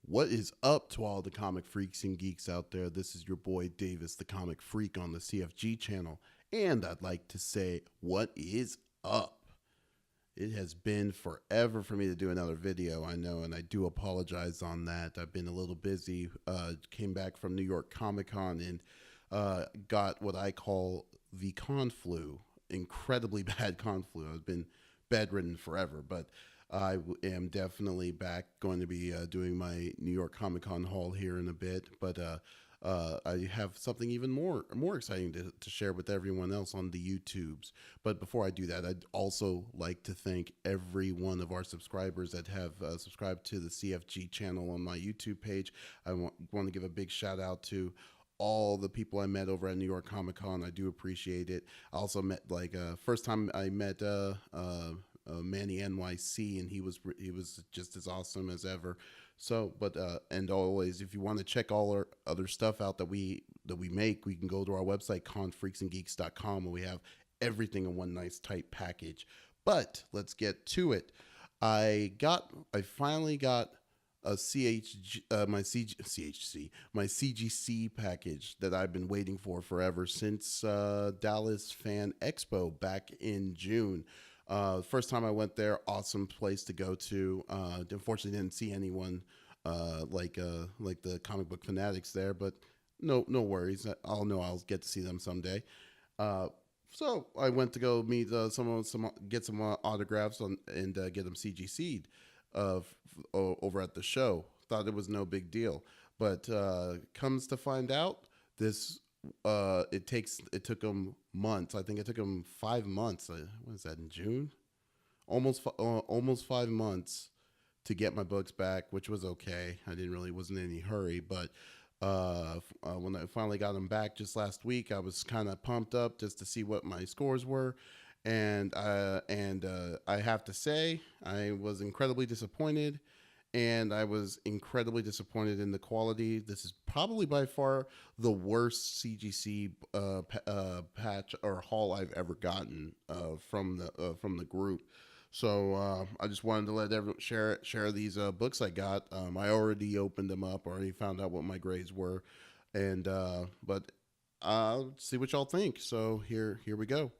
What is up to all the comic freaks and geeks out there? This is your boy Davis, the comic freak on the CFG channel, and I'd like to say, what is up? It has been forever for me to do another video, I know, and I do apologize on that. I've been a little busy, came back from New York Comic Con and got what I call the con flu, incredibly bad con flu. I've been bedridden forever, but I am definitely back, going to be doing my New York Comic Con haul here in a bit, but I have something even more exciting to share with everyone else on the YouTubes. But before I do that, I'd also like to thank every one of our subscribers that have subscribed to the CFG channel on my YouTube page. I want to give a big shout out to all the people I met over at New York Comic Con. I do appreciate it. I also met, first time I met Manny NYC, and he was just as awesome as ever. So, but and always, if you want to check all our other stuff out that we make, we can go to our website confreaksandgeeks.com, where we have everything in one nice tight package. But let's get to it. I finally got a my CGC package that I've been waiting for forever, since Dallas Fan Expo back in June. First time I went there, awesome place to go to. Unfortunately, didn't see anyone like the comic book fanatics there, but no worries. I'll get to see them someday. So I went to go meet get some autographs and get them CGC'd over at the show. Thought it was no big deal, but comes to find out, this it took them months. I think it took them 5 months. What is that, in June? Almost 5 months to get my books back, which was okay. Wasn't in any hurry, but when I finally got them back just last week, I was kind of pumped up just to see what my scores were, and I have to say, I was incredibly disappointed. And I was incredibly disappointed in the quality. This is probably by far the worst CGC patch or haul I've ever gotten from the group. So I just wanted to let everyone share these books I got. I already opened them up, already found out what my grades were, and but see what y'all think. So here we go.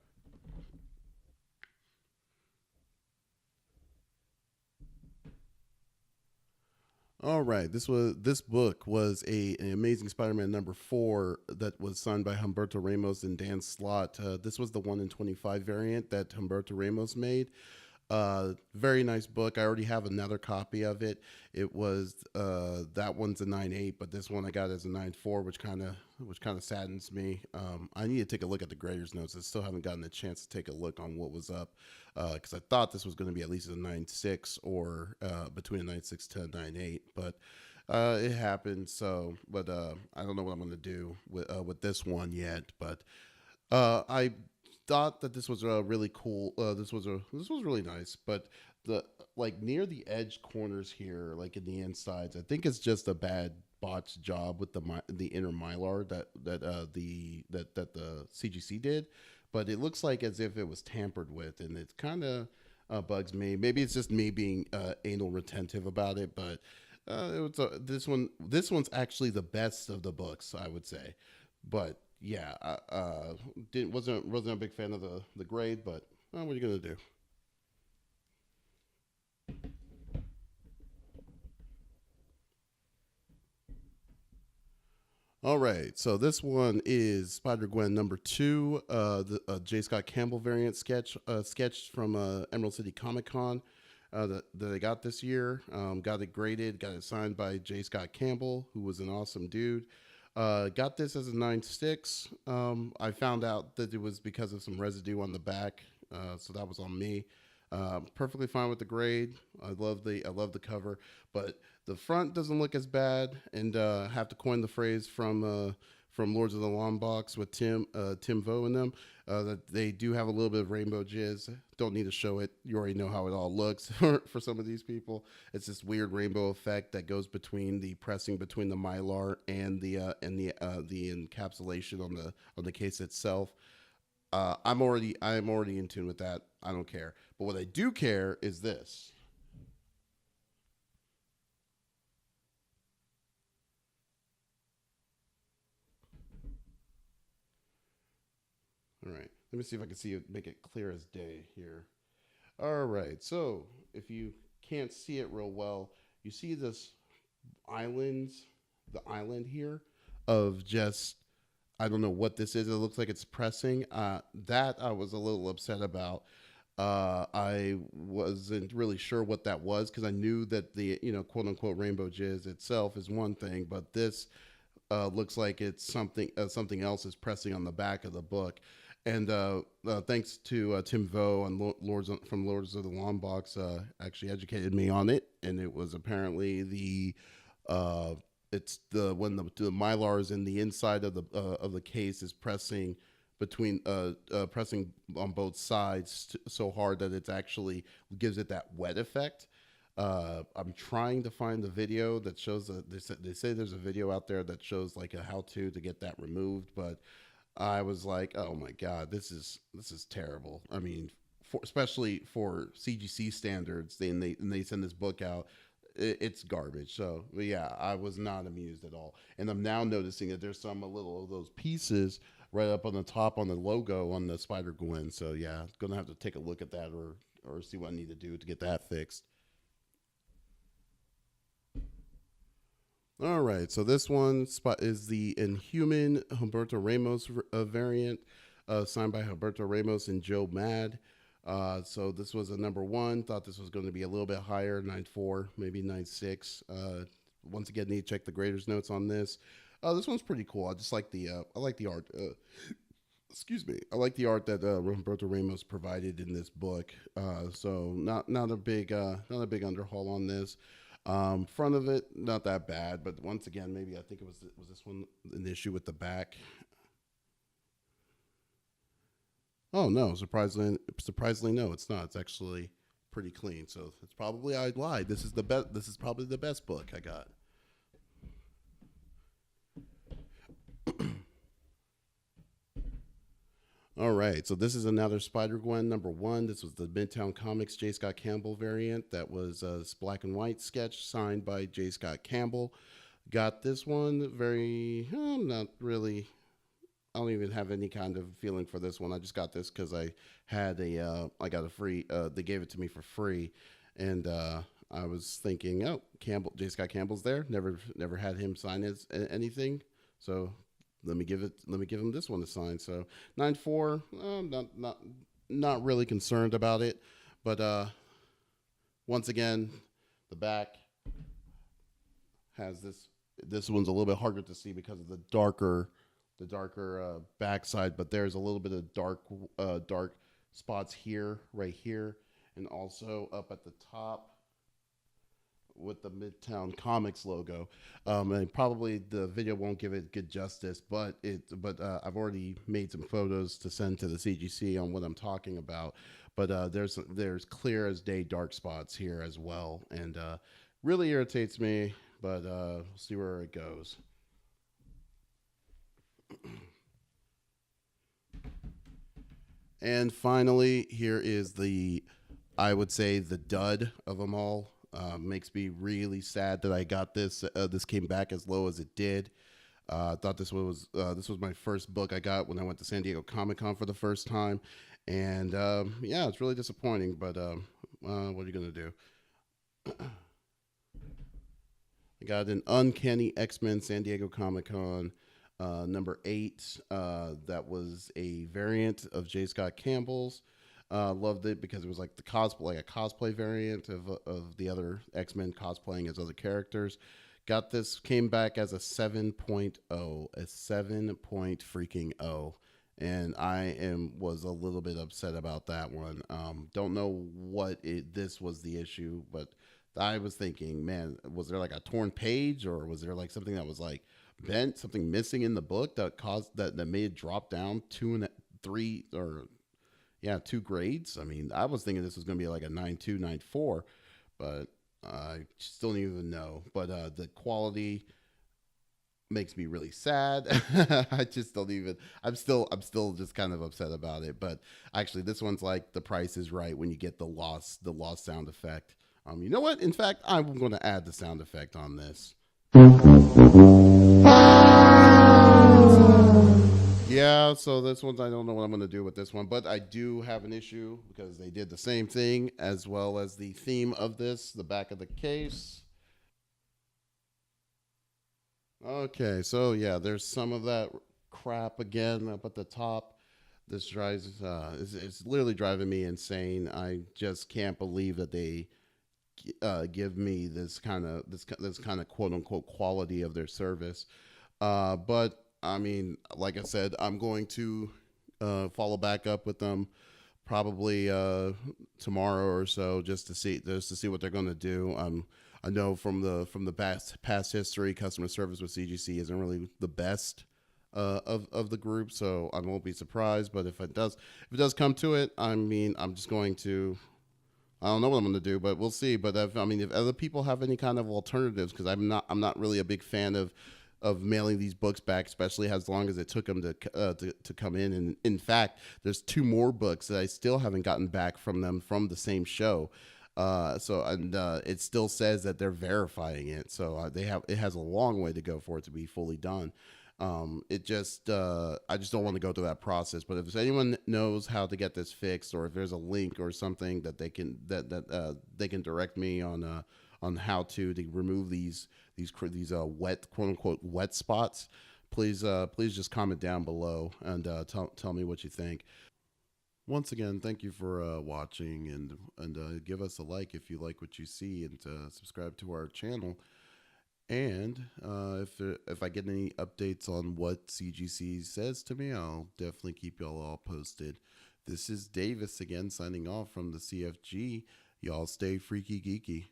All right, this book was an Amazing Spider-Man #4 that was signed by Humberto Ramos and Dan Slott. This was the 1 in 25 variant that Humberto Ramos made. Very nice book. I already have another copy of it. It was that one's a 9.8, but this one I got as a 9.4, which kind of saddens me. I need to take a look at the graders notes. I still haven't gotten a chance to take a look on what was up, because I thought this was going to be at least a 9.6 or between a 9.6 to a 9.8, but it happened. So, but I don't know what I'm going to do with this one yet. But I thought that this was really cool. This was really nice, but the near the edge corners here, like in the insides, I think it's just a bad botched job with the inner mylar that the CGC did, but it looks like as if it was tampered with, and it kind of bugs me. Maybe it's just me being anal retentive about it, but this one's actually the best of the books, I would say. But yeah, wasn't a big fan of the grade, but what are you gonna do? All right, so this one is SpiderGwen #2, the J. Scott Campbell variant sketched from Emerald City Comic Con that I got this year. Got it graded, got it signed by J. Scott Campbell, who was an awesome dude. Got this as a 9.6. I found out that it was because of some residue on the back, so that was on me. Perfectly fine with the grade. I love the cover, but the front doesn't look as bad. And I have to coin the phrase from Lords of the Long Box with Tim Vo in them, that they do have a little bit of rainbow jizz. Don't need to show it. You already know how it all looks for some of these people. It's this weird rainbow effect that goes between the pressing between the mylar and the encapsulation on the case itself. I'm already in tune with that. I don't care. But what I do care is this. Let me see if I can see it, make it clear as day here. All right, so if you can't see it real well, you see this the island here of just, I don't know what this is. It looks like it's pressing. That I was a little upset about. I wasn't really sure what that was because I knew that the, quote unquote rainbow jizz itself is one thing, but this looks like it's something else is pressing on the back of the book. And thanks to Tim Vo on from Lords of the Long Box, actually educated me on it, and it was apparently it's when the mylar is in the inside of the case is pressing pressing on both sides so hard that it actually gives it that wet effect. I'm trying to find the video that shows they say there's a video out there that shows like a how-to to get that removed, but I was like, oh my God, this is terrible. I mean, especially for CGC standards, they send this book out, it's garbage. So yeah, I was not amused at all. And I'm now noticing that there's a little of those pieces right up on the top on the logo on the SpiderGwen. So yeah, gonna have to take a look at that or see what I need to do to get that fixed. All right, so this one is the Inhuman Humberto Ramos variant, signed by Humberto Ramos and Joe Mad. So this was a #1. Thought this was going to be a little bit higher, 9.4, maybe 9.6. Once again, need to check the graders notes on this. This one's pretty cool. I just like the I like the art. Excuse me. I like the art that Humberto Ramos provided in this book. So not a big underhaul on this. Front of it, not that bad, but once again, maybe I think was this one an issue with the back. Oh no, surprisingly no, it's not. It's actually pretty clean. So it's probably, I lied. This is probably the best book I got. All right, so this is another SpiderGwen #1. This was the Midtown Comics J. Scott Campbell variant. That was a black and white sketch signed by J. Scott Campbell. Got this one not really. I don't even have any kind of feeling for this one. I just got this because I had I got a free. They gave it to me for free, and I was thinking, oh, J. Scott Campbell's there. Never had him sign anything, so. Let me give him this one to sign. So 9.4, not really concerned about it, but once again, the back has this. This one's a little bit harder to see because of the darker backside. But there's a little bit of dark spots here, right here, and also up at the top with the Midtown Comics logo. And probably the video won't give it good justice, but I've already made some photos to send to the CGC on what I'm talking about. But there's clear as day dark spots here as well, and really irritates me. But we'll see where it goes. And finally, here is I would say the dud of them all. Makes me really sad that I got this. This came back as low as it did. I thought this was my first book I got when I went to San Diego Comic-Con for the first time, and yeah, it's really disappointing. But what are you gonna do? I got an Uncanny XMen San Diego Comic-Con #8. That was a variant of J. Scott Campbell's. Loved it because it was like a cosplay variant of the other X-Men cosplaying as other characters. Got this, came back as a 7.0, a 7.0, and was a little bit upset about that one. Don't know this was the issue, but I was thinking, man, was there like a torn page, or was there like something that was like bent, something missing in the book that caused that made it drop down 2 and 3 or. Yeah, 2 grades. I mean, I was thinking this was going to be like a 9.2, 9.4, but I still don't even know. But the quality makes me really sad. I just don't even. I'm still just kind of upset about it. But actually, this one's like The Price is Right when you get the lost sound effect. You know what? In fact, I'm going to add the sound effect on this. Yeah, Yeah, so this one I don't know what I'm going to do with this one, but I do have an issue because they did the same thing as well as the theme of this, the back of the case. Okay, so yeah, there's some of that crap again up at the top. This drives it's literally driving me insane. I just can't believe that they give me this kind of quote unquote quality of their service. But I mean, like I said, I'm going to follow back up with them probably tomorrow or so just to see what they're going to do. I know from the past history, customer service with CGC isn't really the best of the group, so I won't be surprised. But if it does come to it, I mean, I'm just going to. I don't know what I'm going to do, but we'll see. But I mean, if other people have any kind of alternatives, because I'm not really a big fan of mailing these books back, especially as long as it took them to come in. And in fact, there's two more books that I still haven't gotten back from them from the same show. It still says that they're verifying it. So it has a long way to go for it to be fully done. I just don't want to go through that process. But if anyone knows how to get this fixed, or if there's a link or something that they can direct me on how to remove these wet, quote unquote, wet spots, please just comment down below and tell me what you think. Once again, thank you for watching, and give us a like if you like what you see, and subscribe to our channel. And if I get any updates on what CGC says to me, I'll definitely keep y'all all posted. This is Davis again, signing off from the CFG. Y'all stay freaky geeky.